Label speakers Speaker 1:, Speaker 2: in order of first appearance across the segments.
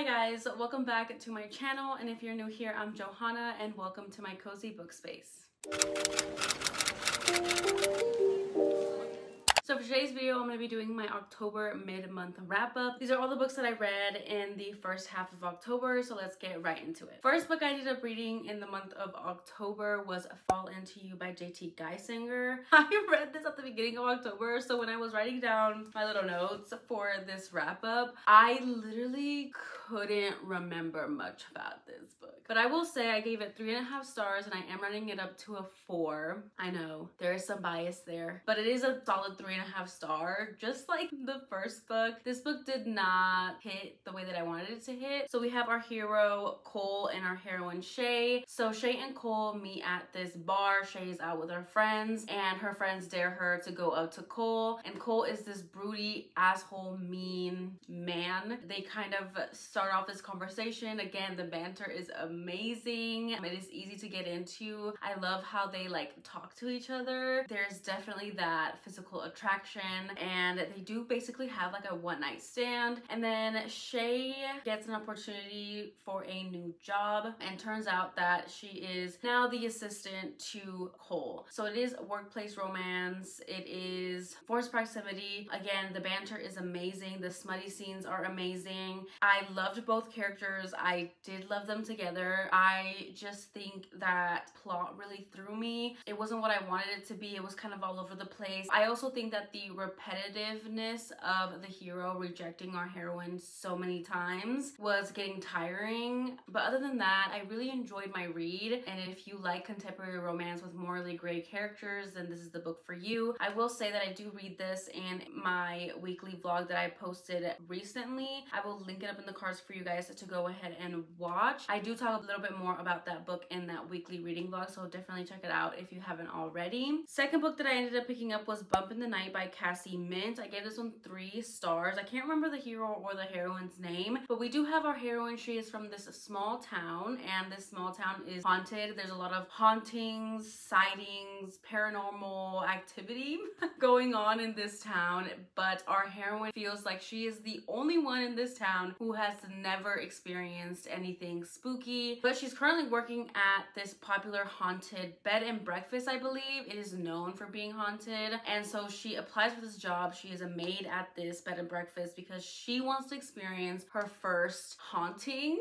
Speaker 1: Hi guys, welcome back to my channel, and if you're new here, I'm Johanna and welcome to my cozy book space. So for today's video, I'm going to be doing my October mid-month wrap-up. These are all the books that I read in the first half of October, so let's get right into it. First book I ended up reading in the month of October was Fall Into You by J.T. Geisinger. I read this at the beginning of October, so when I was writing down my little notes for this wrap-up, I literally couldn't remember much about this book. But I will say I gave it 3.5 stars, and I am running it up to a 4. I know, there is some bias there, but it is a solid 3.5 star, just like the first book. This book did not hit the way that I wanted it to hit. So we have our hero Cole and our heroine Shay. So Shay and Cole meet at this bar. Shay is out with her friends, and her friends dare her to go up to Cole, and Cole is this broody, asshole, mean man. They kind of start off this conversation. Again, the banter is amazing. It is easy to get into. I love how they like talk to each other. There's definitely that physical attraction, and they do basically have like a one-night stand. And then Shay gets an opportunity for a new job, and turns out that she is now the assistant to Cole. So it is workplace romance. It is forced proximity. Again, the banter is amazing. The smutty scenes are amazing. I loved both characters. I did love them together. I just think that plot really threw me. It wasn't what I wanted it to be. It was kind of all over the place. I also think that the repetitiveness of the hero rejecting our heroine so many times was getting tiring. But other than that, I really enjoyed my read. And if you like contemporary romance with morally gray characters, then this is the book for you. I will say that I do read this in my weekly vlog that I posted recently. I will link it up in the cards for you guys to go ahead and watch. I do talk a little bit more about that book in that weekly reading vlog, so definitely check it out if you haven't already. Second book that I ended up picking up was Bump in the Night by Cassie Mint. I gave this one 3 stars. I can't remember the hero or the heroine's name, but we do have our heroine. She is from this small town, and this small town is haunted. There's a lot of hauntings, sightings, paranormal activity going on in this town, but our heroine feels like she is the only one in this town who has never experienced anything spooky. But she's currently working at this popular haunted bed and breakfast, I believe. It is known for being haunted, and so she applies for this job. She is a maid at this bed and breakfast because she wants to experience her first haunting.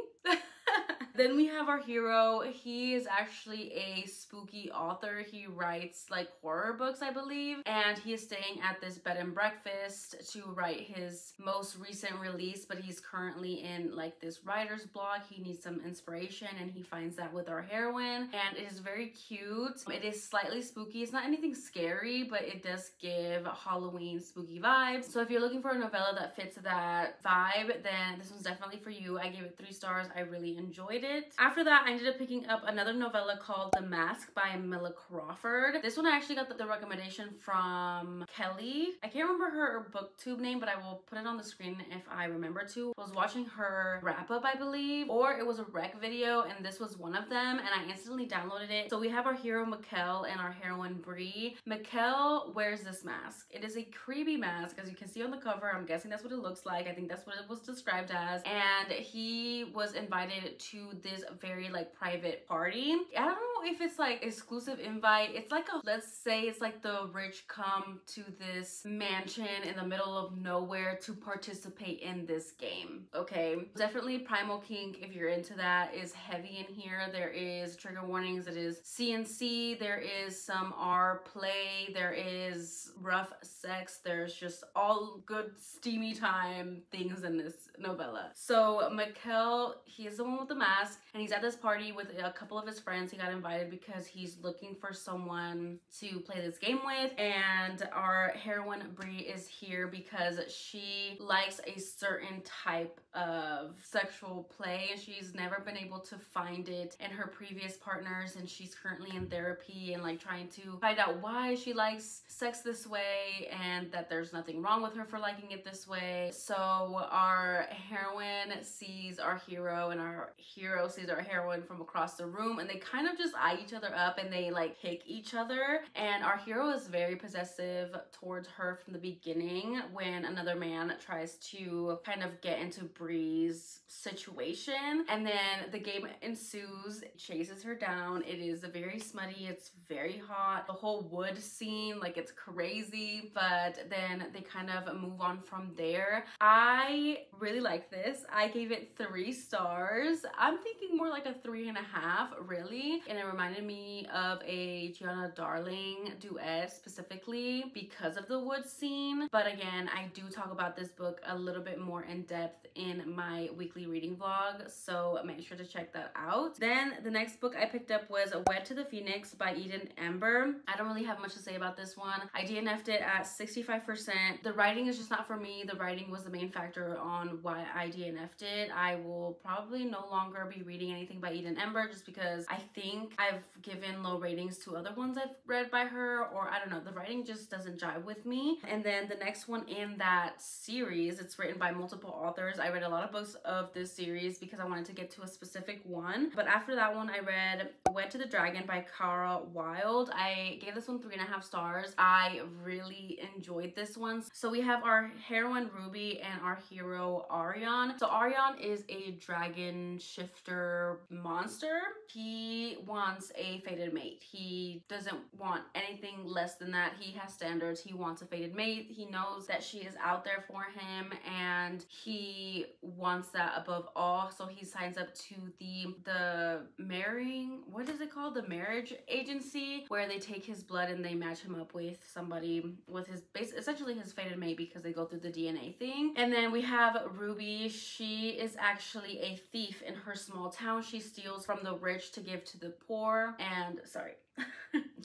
Speaker 1: Then we have our hero. He is actually a spooky author. He writes like horror books, I believe, and he is staying at this bed and breakfast to write his most recent release, but he's currently in like this writer's block. He needs some inspiration, and he finds that with our heroine, and it is very cute. It is slightly spooky. It's not anything scary, but it does give Halloween spooky vibes. So if you're looking for a novella that fits that vibe, then this one's definitely for you. I gave it 3 stars. I really enjoyed it. After that, I ended up picking up another novella called The Mask by Mila Crawford. This one I actually got the recommendation from Kelly. I can't remember her booktube name, but I will put it on the screen if I remember to. I was watching her wrap up, I believe, or it was a rec video, and this was one of them, and I instantly downloaded it. So we have our hero Mikkel and our heroine Bree. Mikkel wears this mask. It is a creepy mask, as you can see on the cover. I'm guessing that's what it looks like. I think that's what it was described as. And he was invited to this very like private party. I don't know if it's like exclusive invite. It's like a, let's say it's like the rich come to this mansion in the middle of nowhere to participate in this game. Okay, definitely primal kink if you're into that is heavy in here. There is trigger warnings. It is CNC. There is some R play. There is rough sex. There's just all good steamy time things in this novella. So Mikkel, he is the one with the mask, and he's at this party with a couple of his friends. He got invited because he's looking for someone to play this game with, and our heroine Bree is here because she likes a certain type of sexual play, and she's never been able to find it in her previous partners, and she's currently in therapy and like trying to find out why she likes sex this way, and that there's nothing wrong with her for liking it this way. So our heroine sees our hero, and our hero hero sees our heroine from across the room, and they kind of just eye each other up and they like pick each other. And our hero is very possessive towards her from the beginning when another man tries to kind of get into Bree's situation, and then the game ensues, chases her down. It is very smutty, it's very hot, the whole wood scene, like, it's crazy, but then they kind of move on from there. I really like this. I gave it 3 stars. I'm thinking more like a 3.5, really, and it reminded me of a Gianna Darling duet specifically because of the wood scene. But again, I do talk about this book a little bit more in depth in my weekly reading vlog, so make sure to check that out. Then the next book I picked up was Wed to the Phoenix by Eden Ember. I don't really have much to say about this one. I DNF'd it at 65%. The writing is just not for me. The writing was the main factor on why I DNF'd it. I will probably no longer be reading anything by Eden Ember just because I think I've given low ratings to other ones I've read by her, or I don't know, the writing just doesn't jive with me. And then the next one in that series, it's written by multiple authors. I read a lot of books of this series because I wanted to get to a specific one, but after that one I read Wed to the Dragon by Cara Wilde. I gave this one 3.5 stars. I really enjoyed this one. So we have our heroine Ruby and our hero Arion. So Arion is a dragon shifter monster. He wants a fated mate. He doesn't want anything less than that. He has standards. He wants a fated mate. He knows that she is out there for him and he wants that above all. So he signs up to the marrying, what is it called? The marriage agency, where they take his blood and they match him up with somebody with his essentially his fated mate, because they go through the DNA thing. And then we have Ruby. She is actually a thief in her small town. She steals from the rich to give to the poor, and sorry.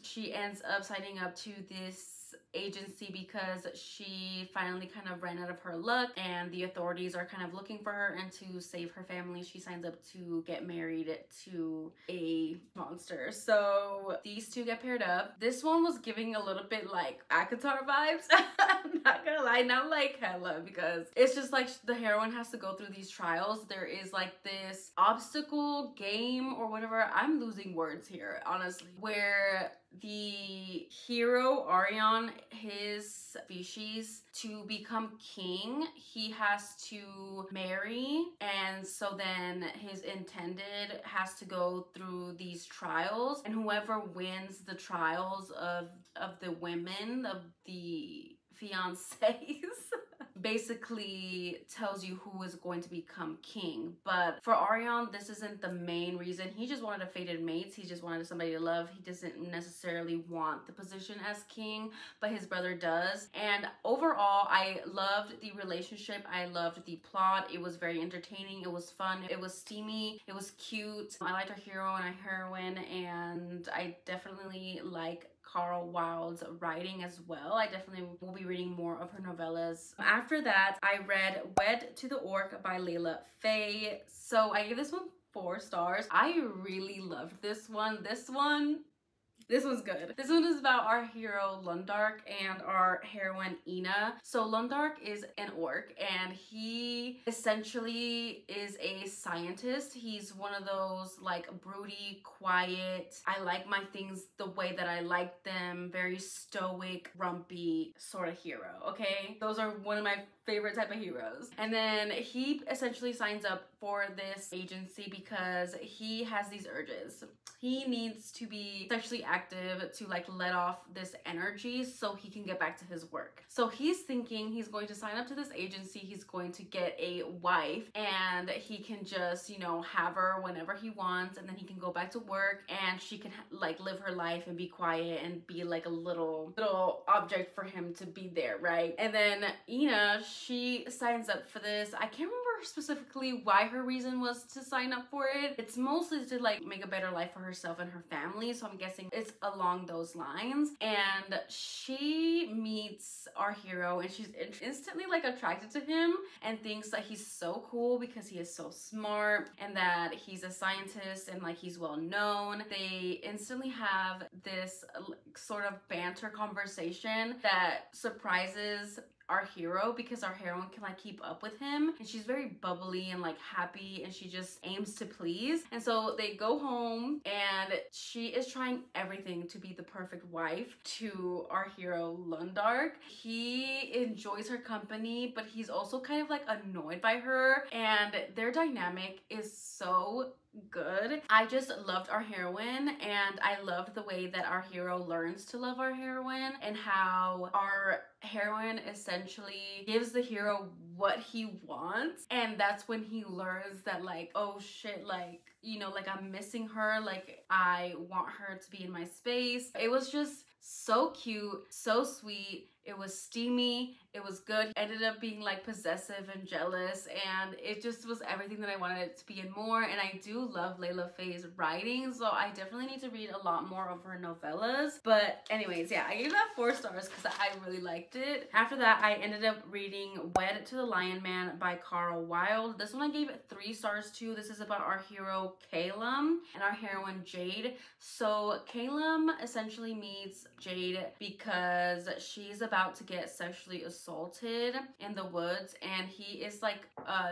Speaker 1: She ends up signing up to this agency because she finally kind of ran out of her luck and the authorities are kind of looking for her, and to save her family she signs up to get married to a monster. So these two get paired up. This one was giving a little bit like ACOTAR vibes. I'm not gonna lie, not like hella, because it's just like the heroine has to go through these trials. There is like this obstacle game or whatever, I'm losing words here honestly, where the hero Arion, his species, to become king he has to marry, and so then his intended has to go through these trials, and whoever wins the trials of the women, of the fiancés basically tells you who is going to become king. But for Arion, this isn't the main reason. He just wanted a fated mate. He just wanted somebody to love. He doesn't necessarily want the position as king, but his brother does. And overall, I loved the relationship. I loved the plot. It was very entertaining. It was fun. It was steamy. It was cute. I liked our hero and our heroine, and I definitely like Cara Wilde's writing as well. I definitely will be reading more of her novellas. After that, I read Wed to the Orc by Layla Faye. So I gave this one 4 stars. I really loved this one. This one's good. This one is about our hero Lundark and our heroine Ina. So Lundark is an orc and he essentially is a scientist. He's one of those like broody, quiet, I like my things the way that I like them, very stoic, grumpy sort of hero, okay? Those are one of my favorite type of heroes. And then he essentially signs up for this agency because he has these urges. He needs to be sexually active to like let off this energy so he can get back to his work. So he's thinking he's going to sign up to this agency, he's going to get a wife, and he can just, you know, have her whenever he wants, and then he can go back to work and she can like live her life and be quiet and be like a little object for him to be there, right? And then Ina, she signs up for this. I can't remember specifically why her reason was to sign up for it. It's mostly to like make a better life for herself and her family, so I'm guessing it's along those lines. And she meets our hero and she's instantly like attracted to him and thinks that he's so cool because he is so smart and that he's a scientist and like he's well known. They instantly have this sort of banter conversation that surprises our hero because our heroine can like keep up with him, and she's very bubbly and like happy, and she just aims to please. And so they go home and she is trying everything to be the perfect wife to our hero Lundark. He enjoys her company, but he's also kind of like annoyed by her, and their dynamic is so good. I just loved our heroine, and I loved the way that our hero learns to love our heroine, and how our heroine essentially gives the hero what he wants. And that's when he learns that like, oh shit, like, you know, like I'm missing her, like I want her to be in my space. It was just so cute, so sweet. It was steamy, it was good. Ended up being like possessive and jealous, and it just was everything that I wanted it to be and more. And I do love Layla Faye's writing, so I definitely need to read a lot more of her novellas. But anyways, yeah, I gave that 4 stars because I really liked it. After that, I ended up reading Wed to the Lion Man by Carl Wilde. This one I gave 3 stars to. This is about our hero Calum and our heroine Jade. So Calum essentially meets Jade because she's about to get sexually assaulted in the woods, and he is like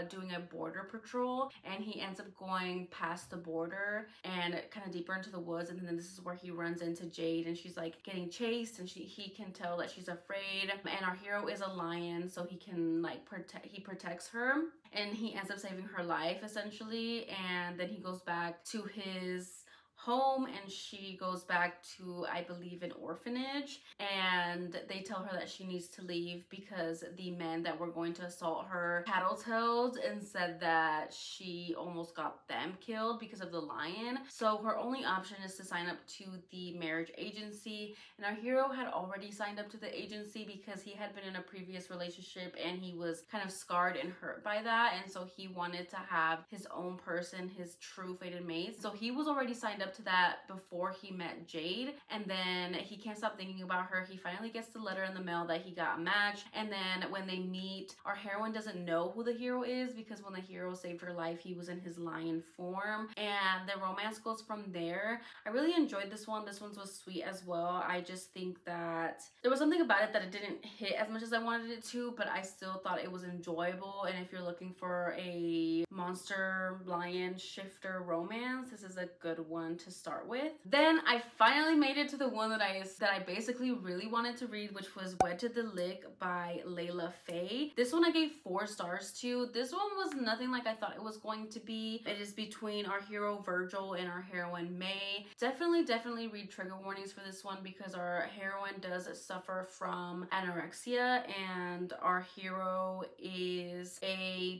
Speaker 1: doing a border patrol, and he ends up going past the border and kind of deeper into the woods, and then this is where he runs into Jade, and she's like getting chased, and he can tell that she's afraid. And our hero is a lion, so he can like protects her, and he ends up saving her life essentially. And then he goes back to his home, and she goes back to, I believe, an orphanage, and they tell her that she needs to leave because the men that were going to assault her tattletailed and said that she almost got them killed because of the lion. So her only option is to sign up to the marriage agency, and our hero had already signed up to the agency because he had been in a previous relationship and he was kind of scarred and hurt by that, and so he wanted to have his own person, his true fated mate. So he was already signed up to that before he met Jade, and then he can't stop thinking about her. He finally gets the letter in the mail that he got a match, and then when they meet, our heroine doesn't know who the hero is because when the hero saved her life, he was in his lion form, and the romance goes from there. I really enjoyed this one. This one was sweet as well. I just think that there was something about it that it didn't hit as much as I wanted it to, but I still thought it was enjoyable. And if you're looking for a monster lion shifter romance, this is a good one to start with. Then I finally made it to the one that I basically really wanted to read, which was Wed to the Lick by Layla Faye. This one I gave 4 stars to. This one was nothing like I thought it was going to be. It is between our hero Virgil and our heroine May. Definitely read trigger warnings for this one because our heroine does suffer from anorexia, and our hero is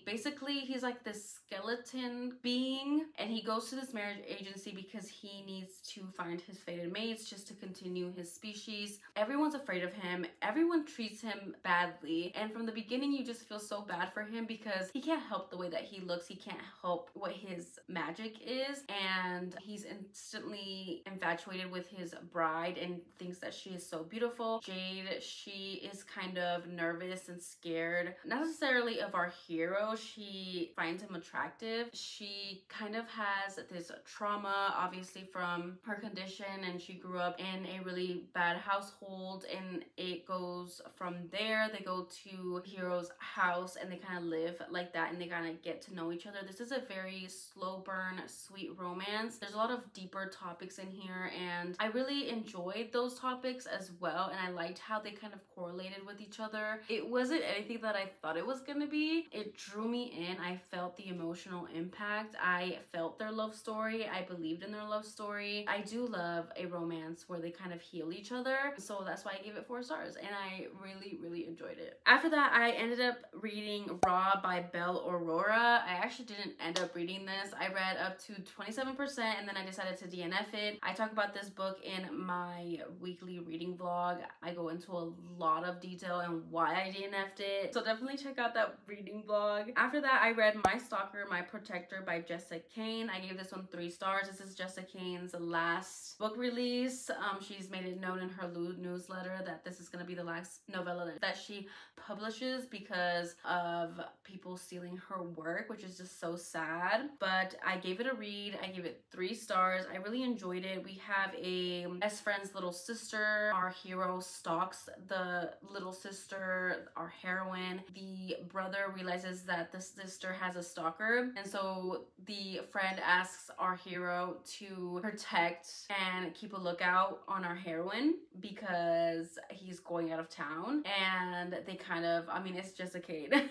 Speaker 1: basically he's like this skeleton being, and he goes to this marriage agency because he needs to find his fated mates just to continue his species. Everyone's afraid of him. Everyone treats him badly. And from the beginning, you just feel so bad for him because he can't help the way that he looks. He can't help what his magic is. And he's instantly infatuated with his bride and thinks that she is so beautiful. Jade, she is kind of nervous and scared, not necessarily of our hero. She finds him attractive. She kind of has this trauma, obviously, from her condition, and she grew up in a really bad household, and it goes from there. They go to hero's house and they kind of live like that, and they kind of get to know each other. This is a very slow burn, sweet romance. There's a lot of deeper topics in here, and I really enjoyed those topics as well, and I liked how they kind of correlated with each other. It wasn't anything that I thought it was gonna be. It drew me in. I felt the emotional impact. I felt their love story. I believed in their love story. I do love a romance where they kind of heal each other, so that's why I gave it 4 stars, and I really enjoyed it. After that, I ended up reading Raw by Belle Aurora. I actually didn't end up reading this. I read up to 27% and then I decided to DNF it. I talk about this book in my weekly reading vlog. I go into a lot of detail on why I DNF'd it, so definitely check out that reading vlog. After that, I read Stalker My Protector by Jessica Kane. I gave this one 3 stars. This is Jessica Vanessa Kane's last book release. She's made it known in her newsletter that this is going to be the last novella that she publishes because of people stealing her work, which is just so sad. But I gave it a read. I gave it 3 stars. I really enjoyed it. We have a best friend's little sister. Our hero stalks the little sister, our heroine. The brother realizes that the sister has a stalker, and so the friend asks our hero to protect and keep a lookout on our heroine because he's going out of town. And they kind of, I mean, it's just a kid.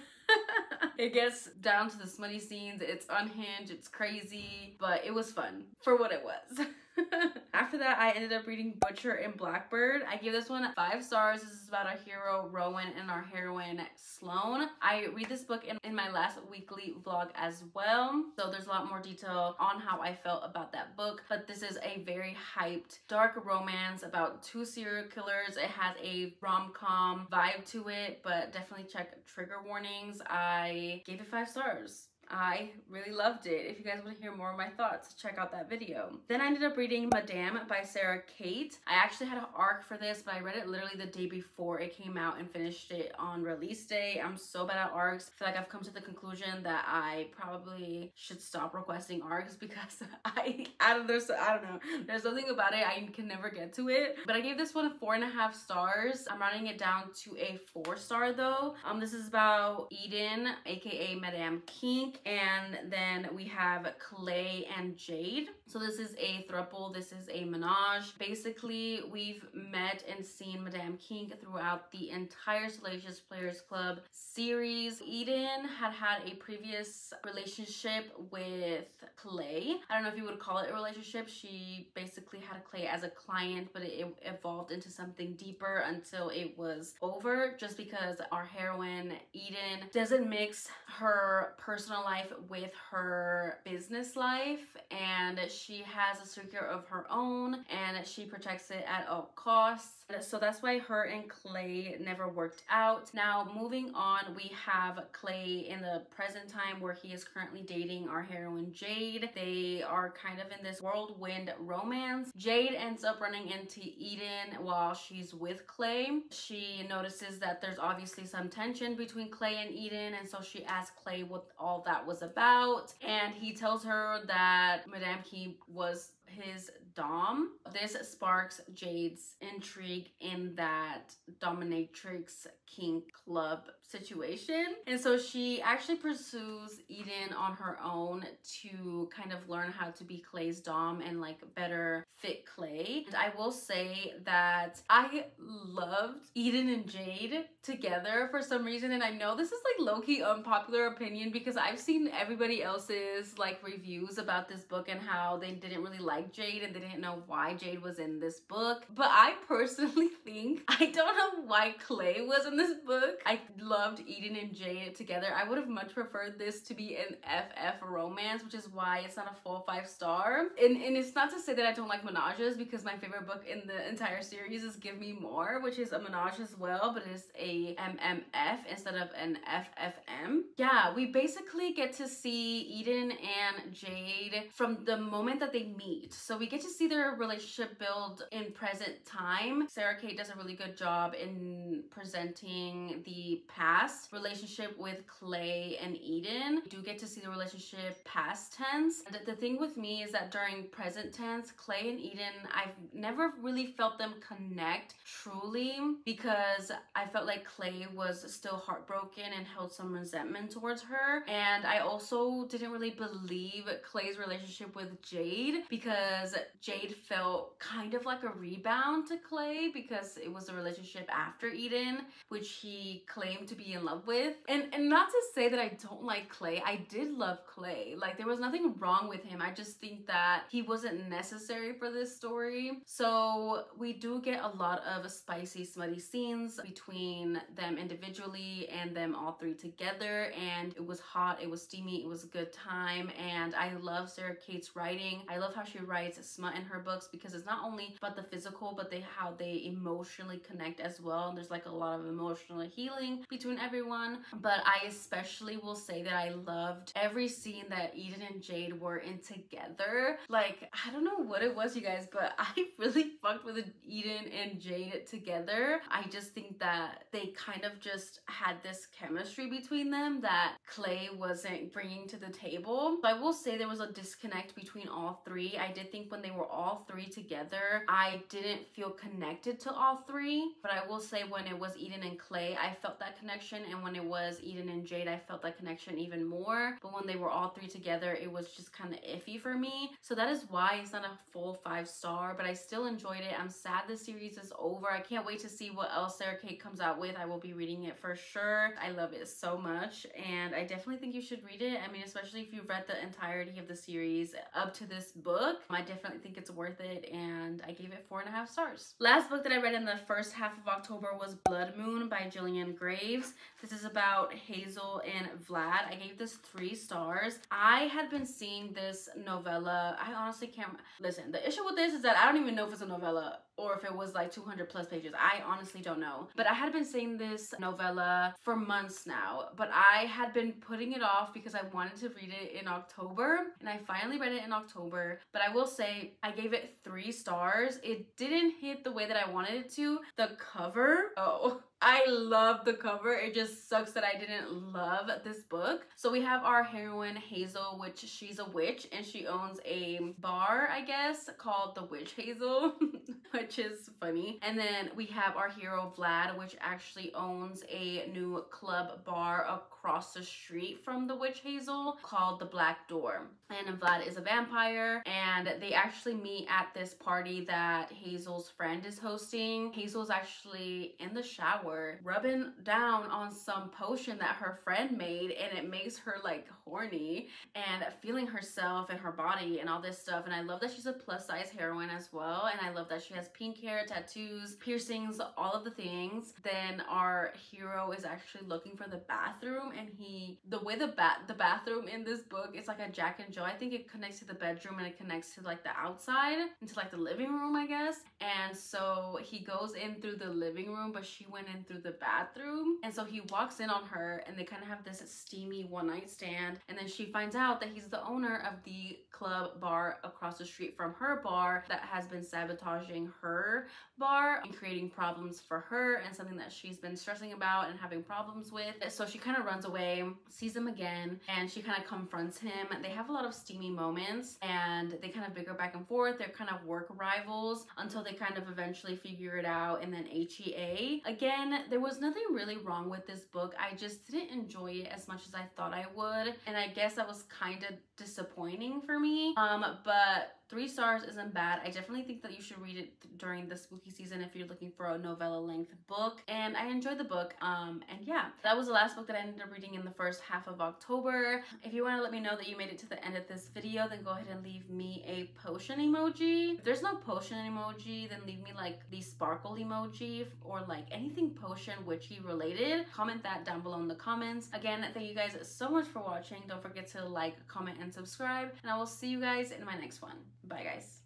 Speaker 1: It gets down to the smutty scenes. It's unhinged, it's crazy, but it was fun for what it was. After that, I ended up reading Butcher and Blackbird. I gave this one 5 stars. This is about our hero Rowan and our heroine Sloane. I read this book in my last weekly vlog as well, so there's a lot more detail on how I felt about that book. But this is a very hyped dark romance about 2 serial killers. It has a rom-com vibe to it, but definitely check trigger warnings. I gave it 5 stars. I really loved it. If you guys want to hear more of my thoughts, check out that video. Then I ended up reading Madame by Sarah Kate. I actually had an arc for this, but I read it literally the day before it came out and finished it on release day. I'm so bad at arcs. I feel like I've come to the conclusion that I probably should stop requesting arcs because I don't know. There's something about it, I can never get to it. But I gave this one 4.5 stars. I'm rounding it down to a 4-star though. This is about Eden, aka Madame Kink. And then we have Clay and Jade. So this is a throuple, this is a menage. Basically, we've met and seen Madame Kink throughout the entire Salacious Players Club series. Eden had a previous relationship with Clay. I don't know if you would call it a relationship. She basically had Clay as a client, but it evolved into something deeper until it was over, just because our heroine Eden doesn't mix her personal life with her business life, and she has a secret of her own and she protects it at all costs. So that's why her and Clay never worked out. Now moving on, we have Clay in the present time where he is currently dating our heroine Jade. They are kind of in this whirlwind romance. Jade ends up running into Eden while she's with Clay. She notices that there's obviously some tension between Clay and Eden, and so she asks Clay what all that was about, and he tells her that Madame Kink was his dom. This sparks Jade's intrigue in that dominatrix kink club situation, and so she actually pursues Eden on her own to kind of learn how to be Clay's dom and like better fit Clay. And I will say that I loved Eden and Jade together for some reason, and I know this is like low-key unpopular opinion because I've seen everybody else's like reviews about this book and how they didn't really like Jade and they didn't know why Jade was in this book. But I personally think, I don't know why Clay was in this book. I loved Eden and Jade together. I would have much preferred this to be an FF romance, which is why it's not a full 5-star. And it's not to say that I don't like menages, because my favorite book in the entire series is Give Me More, which is a menage as well, but it's a MMF instead of an FFM. Yeah, we basically get to see Eden and Jade from the moment that they meet. So we get to see their relationship build in present time. Sarah Kate does a really good job in presenting the past relationship with Clay and Eden. We do get to see the relationship past tense. And the thing with me is that during present tense, Clay and Eden, I've never really felt them connect truly, because I felt like Clay was still heartbroken and held some resentment towards her. And I also didn't really believe Clay's relationship with Jade, because Jade felt kind of like a rebound to Clay because it was a relationship after Eden, which he claimed to be in love with. And not to say that I don't like Clay, I did love Clay. Like, there was nothing wrong with him. I just think that he wasn't necessary for this story. So we do get a lot of spicy, smutty scenes between them individually and them all three together, and it was hot, it was steamy, it was a good time, and I love Sarah Kate's writing. I love how she writes smut in her books because it's not only about the physical, but how they emotionally connect as well. And there's like a lot of emotional healing between everyone. But I especially will say that I loved every scene that Eden and Jade were in together. Like, I don't know what it was, you guys, but I really fucked with Eden and Jade together. I just think that they kind of just had this chemistry between them that Clay wasn't bringing to the table. So I will say there was a disconnect between all three. I did think when they were all three together, I didn't feel connected to all three, but I will say when it was Eden and Clay, I felt that connection, and when it was Eden and Jade, I felt that connection even more. But when they were all three together, it was just kind of iffy for me. So that is why it's not a full 5-star, but I still enjoyed it. I'm sad the series is over. I can't wait to see what else Sarah Kate comes out with. I will be reading it for sure. I love it so much, and I definitely think you should read it. I mean, especially if you've read the entirety of the series up to this book, I definitely think it's worth it, and I gave it 4.5 stars. Last book that I read in the first half of October was Blood Moon by Jillian Graves. This is about Hazel and Vlad. I gave this 3 stars. I had been seeing this novella. I honestly can't listen. The issue with this is that I don't even know if it's a novella or if it was like 200 plus pages. I honestly don't know. But I had been seeing this novella for months now, but I had been putting it off because I wanted to read it in October, and I finally read it in October. But I will say I gave it 3 stars. It didn't hit the way that I wanted it to. The cover, oh, I love the cover. It just sucks that I didn't love this book. So we have our heroine Hazel, which she's a witch and she owns a bar, I guess, called the Witch Hazel, which is funny. And then we have our hero Vlad, which actually owns a new club bar across the street from the Witch Hazel called the Black Door. And Vlad is a vampire, and they actually meet at this party that Hazel's friend is hosting. Hazel's actually in the shower rubbing down on some potion that her friend made, and it makes her like horny and feeling herself and her body and all this stuff. And I love that she's a plus size heroine as well, and I love that she has pink hair, tattoos, piercings, all of the things. Then our hero is actually looking for the bathroom, and the way the bathroom in this book is like a Jack and Jill. I think it connects to the bedroom and it connects to like the outside, into like the living room, I guess. And so he goes in through the living room, but she went in through the bathroom. And so he walks in on her, and they kind of have this steamy one-night stand. And then she finds out that he's the owner of the club bar across the street from her bar that has been sabotaging her bar and creating problems for her, and something that she's been stressing about and having problems with. So she kind of runs away, sees him again, and she kind of confronts him. They have a lot of steamy moments, and they kind of bicker back and forth. They're kind of work rivals until they kind of eventually figure it out. And then HEA. Again, there was nothing really wrong with this book. I just didn't enjoy it as much as I thought I would, and I guess that was kind of disappointing for me. But 3 stars isn't bad. I definitely think that you should read it during the spooky season if you're looking for a novella length book. And I enjoyed the book. And yeah, that was the last book that I ended up reading in the first half of October. If you want to let me know that you made it to the end of this video, then go ahead and leave me a potion emoji. If there's no potion emoji, then leave me like the sparkle emoji or like anything potion witchy related. Comment that down below in the comments. Again, thank you guys so much for watching. Don't forget to like, comment, and subscribe. And I will see you guys in my next one. Bye, guys.